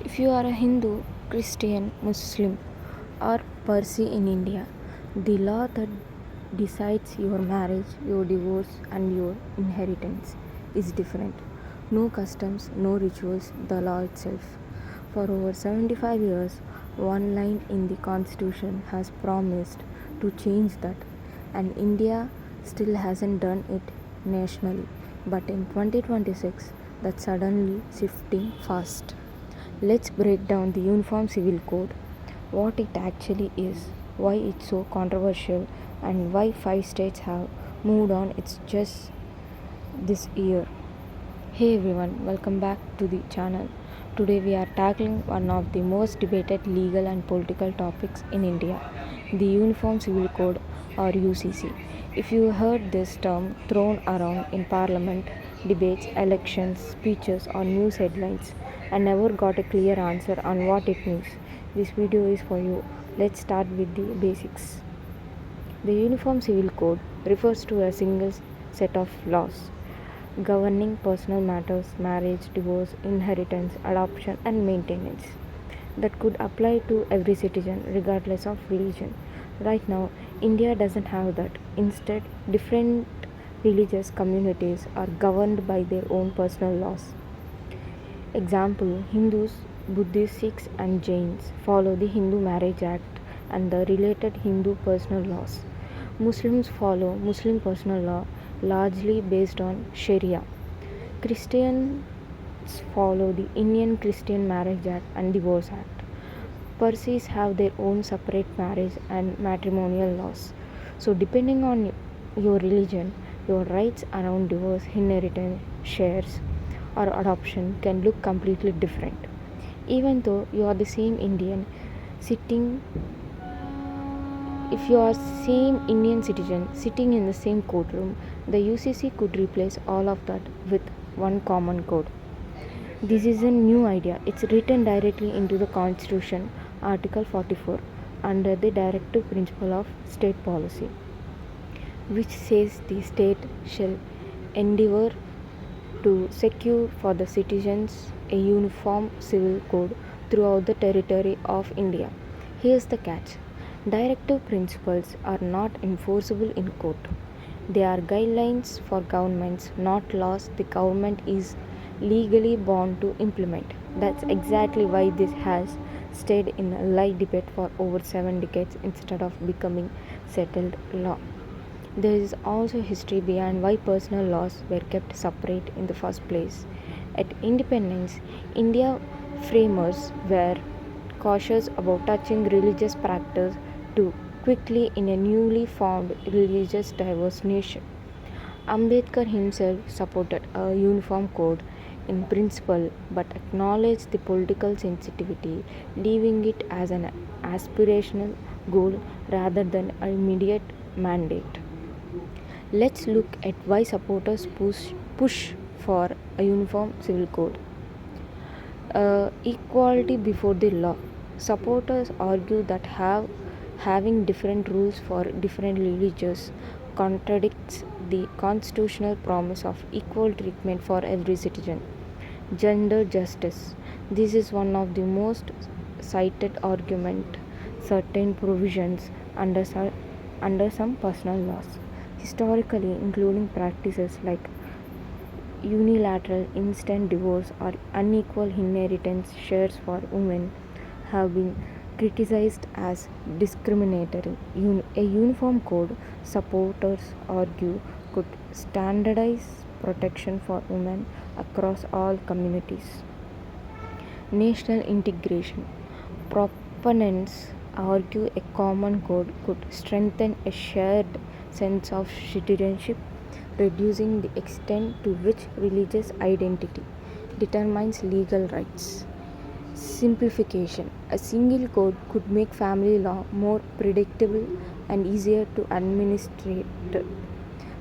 If you are a Hindu, Christian, Muslim, or Parsi in India, the law that decides your marriage, your divorce, and your inheritance is different. No customs, no rituals, the law itself. For over 75 years, one line in the constitution has promised to change that, and India still hasn't done it nationally. But in 2026, that's suddenly shifting fast. Let's break down the Uniform Civil Code, what it actually is, why it's so controversial, and why 5 states have moved on it's just this year. Hey everyone, welcome back to the channel. Today we are tackling one of the most debated legal and political topics in India, the Uniform Civil Code or UCC. If you heard this term thrown around in parliament, debates, elections, speeches, or news headlines and never got a clear answer on what it means, this video is for you. Let's start with the basics. The Uniform Civil Code refers to a single set of laws governing personal matters, marriage, divorce, inheritance, adoption, and maintenance that could apply to every citizen regardless of religion. Right now, India doesn't have that. Instead, different religious communities are governed by their own personal laws. Example: Hindus, Buddhists, Sikhs, and Jains follow the Hindu Marriage Act and the related Hindu personal laws. Muslims follow Muslim personal law, largely based on Sharia. Christians follow the Indian Christian Marriage Act and Divorce Act. Parsis have their own separate marriage and matrimonial laws. So, depending on your religion, your rights around divorce, inheritance, shares, or adoption can look completely different. Even though you are the same Indian sitting, if you are same Indian citizen sitting in the same courtroom, the UCC could replace all of that with one common code. This is a new idea. It's written directly into the Constitution, Article 44, under the directive principle of state policy, which says the state shall endeavor to secure for the citizens a uniform civil code throughout the territory of India. Here's the catch: directive principles are not enforceable in court. They are guidelines for governments, not laws the government is legally bound to implement. That's exactly why this has stayed in a live debate for over 7 decades instead of becoming settled law. There is also history behind why personal laws were kept separate in the first place. At independence, India framers were cautious about touching religious practice too quickly in a newly formed religious diverse nation. Ambedkar himself supported a uniform code in principle but acknowledged the political sensitivity, leaving it as an aspirational goal rather than an immediate mandate. Let's look at why supporters push for a uniform civil code. Equality before the law. Supporters argue that having different rules for different religions contradicts the constitutional promise of equal treatment for every citizen. Gender justice. This is one of the most cited argument. Certain provisions under some personal laws, historically including practices like unilateral instant divorce or unequal inheritance shares for women, have been criticized as discriminatory. A uniform code, supporters argue, could standardize protection for women across all communities. National integration. Proponents argue a common code could strengthen a shared sense of citizenship, reducing the extent to which religious identity determines legal rights. Simplification. A single code could make family law more predictable and easier to administrate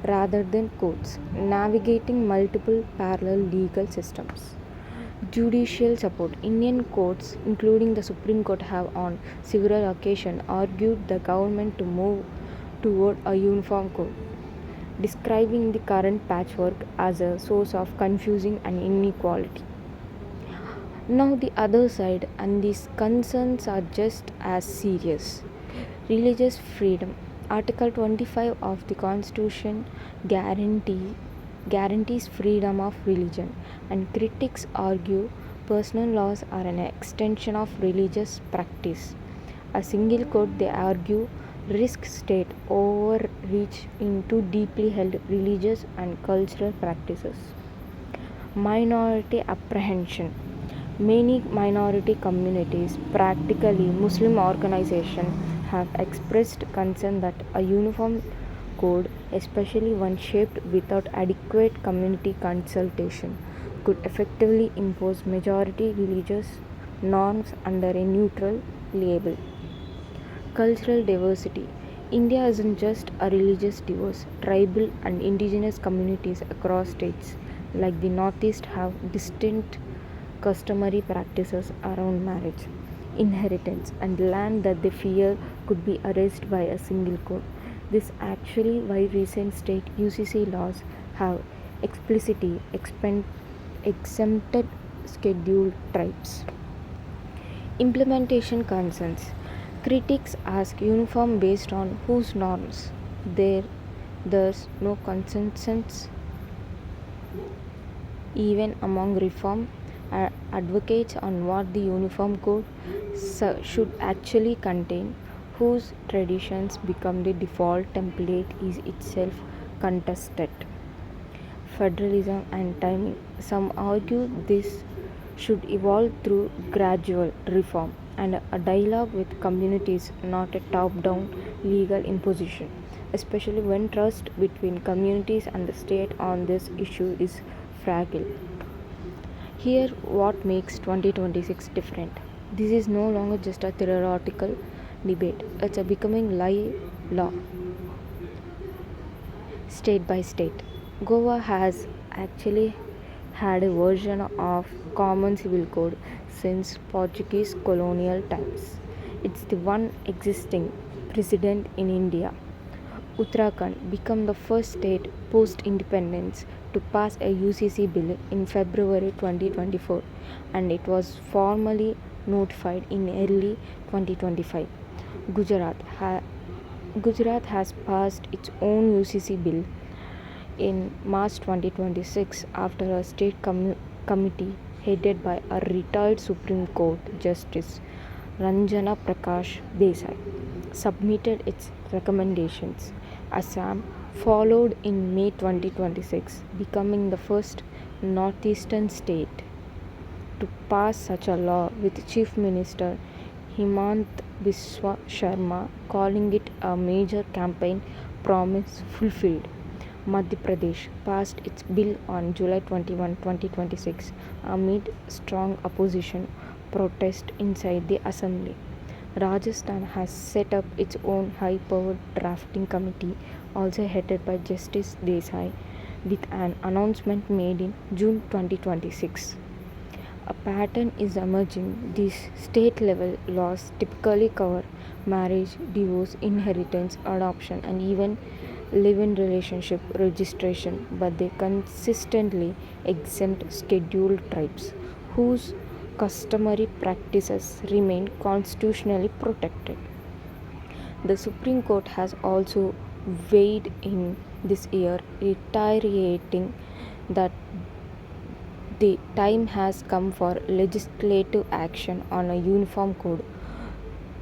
rather than courts navigating multiple parallel legal systems. Judicial support. Indian courts, including the Supreme Court, have on several occasions argued the government to move toward a uniform code, describing the current patchwork as a source of confusion and inequality. Now, the other side, and these concerns are just as serious. Religious freedom. Article 25 of the Constitution guarantees freedom of religion, and critics argue personal laws are an extension of religious practice. A single court, they argue, risks state overreach into deeply held religious and cultural practices. Minority apprehension. Many minority communities, practically Muslim organizations, have expressed concern that a uniform code, especially one shaped without adequate community consultation, could effectively impose majority religious norms under a neutral label. Cultural diversity. India isn't just a religious diverse. Tribal and indigenous communities across states like the Northeast have distinct customary practices around marriage, inheritance, and land that they fear could be erased by a single code. This actually why recent state UCC laws have explicitly exempted scheduled tribes. Implementation concerns. Critics ask uniform based on whose norms. There's no consensus even among reform advocates on what the uniform code should actually contain. Whose traditions become the default template is itself contested. Federalism and timing. Some argue this should evolve through gradual reform and a dialogue with communities, not a top down legal imposition, especially when trust between communities and the state on this issue is fragile. Here, what makes 2026 different? This is no longer just a theoretical debate, it's a becoming live law state by state. Goa has actually had a version of common civil code since Portuguese colonial times. It's the one existing precedent in India. Uttarakhand became the first state post independence to pass a UCC bill in February 2024 and it was formally notified in early 2025. Gujarat, ha- Gujarat has passed its own UCC bill in March 2026 after a state committee headed by a retired Supreme Court Justice Ranjana Prakash Desai submitted its recommendations. Assam followed in May 2026, becoming the first northeastern state to pass such a law, with Chief Minister Himant Biswa Sharma calling it a major campaign promise fulfilled. Madhya Pradesh passed its bill on July 21, 2026, amid strong opposition protest inside the assembly. Rajasthan has set up its own high powered drafting committee, also headed by Justice Desai, with an announcement made in June 2026. A pattern is emerging. These state level laws typically cover marriage, divorce, inheritance, adoption, and even live in relationship registration, but they consistently exempt scheduled tribes whose customary practices remain constitutionally protected. The Supreme Court has also weighed in this year, reiterating that the time has come for legislative action on a uniform code,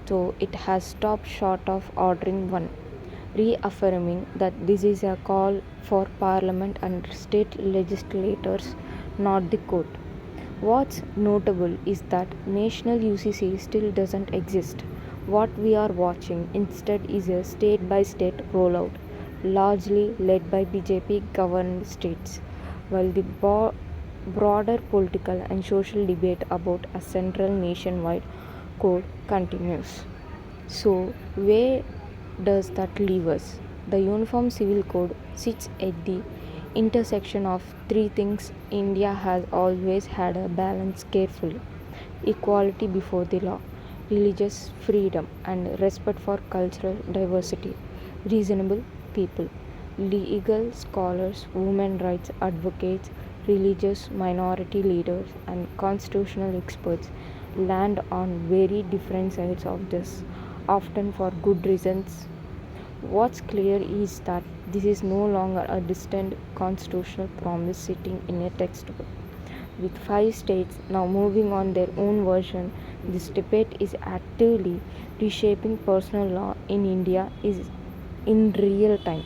so it has stopped short of ordering one, reaffirming that this is a call for Parliament and state legislators, not the court. What's notable is that national UCC still doesn't exist. What we are watching instead is a state by state rollout, largely led by BJP governed states, while the broader political and social debate about a central nationwide code continues. So, where does that leave us? The Uniform Civil Code sits at the intersection of three things India has always had a balance carefully: equality before the law, religious freedom, and respect for cultural diversity. Reasonable people, legal scholars, women rights advocates, religious minority leaders, and constitutional experts land on very different sides of this, often for good reasons. What's clear is that this is no longer a distant constitutional promise sitting in a textbook. With five states now moving on their own version, this debate is actively reshaping personal law in India is in real time.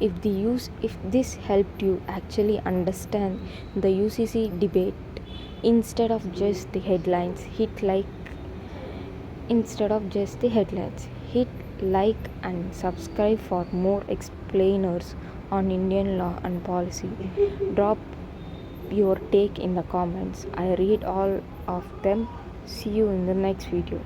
If this helped you actually understand the UCC debate instead of just the headlines, hit like and subscribe for more explainers on Indian law and policy. Drop your take in the comments. I read all of them. See you in the next video.